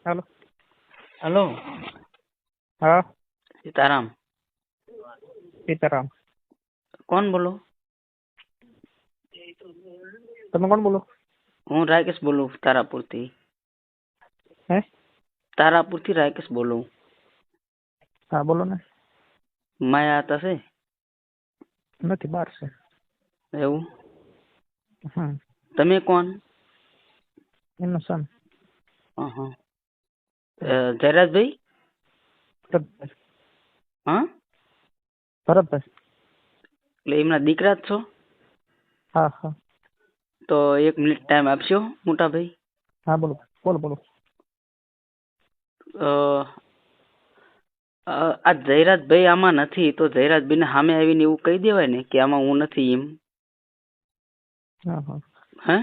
Hello. Hello. हाँ। सीताराम। सीताराम। કોણ બોલો? તમે કોણ બોલો? હું રાકેશ બોલું તારાપુરથી. હે? તારાપુરથી રાકેશ બોલું. હા બોલો ને. માયા હતા છે નથી, બહાર છે. એવું? હમ. તમે કોણ? એમનો સન. અહં. જયરાજભાઈ? ભરતભાઈ. હા, ભરતભાઈ. એટલે એમના દીકરા જ છો? હા હા. તો 1 મિનિટ ટાઈમ આપશો મોટા ભાઈ? હા બોલો બોલો બોલો. આ જયરાજભાઈ આમાં નથી, તો જયરાજભાઈને સામે આવીને એવું કહી દેવાય ને કે આમાં હું નથી એમ. હા હા. હે?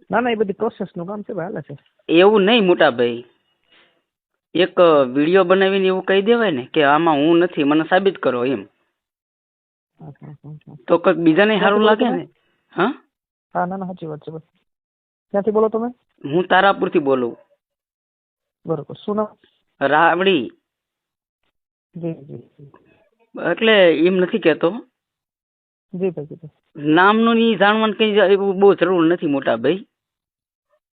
ના ના, એ બધી પ્રોસેસ નું કામ છે, ભાઈ હાલે છે. એવું નહીં મોટા ભાઈ, એક વિડીયો બનાવીને એવું કહી દેવાય ને કે આમાં હું નથી, મને સાબિત કરો એમ. હા, હા, હા, હા. તો કંઈક બીજાને ક્યાંથી સારું બોલો લાગે તમે? ને. હા, હા ના ના, સાચી વાત છે ભાઈ. ક્યાંથી બોલો તમે? હું તારાપુરથી બોલું. બરોબર, શું નામ? રાવડી. જી જી જી. એટલે એમ નથી કહેતો, જી ભાઈ જી ભાઈ. નામનું ની જાણવાનું કઈ એવું બહુ જરૂર નથી મોટા ભાઈ.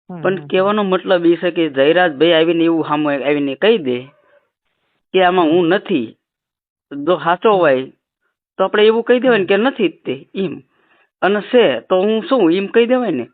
હમ પણ હમ હમ. કહેવાનો મતલબ એ છે કે જયરાજભાઈ આવીને એવું સામે આવીને કહી દે કે આમાં હમ હું નથી, જો સાચો હમ હોય તો આપણે એવું કહી દેવાય ને હમ. કે નથી જ તે એમ, અને છે તો હું શું એમ કહી દેવાય ને.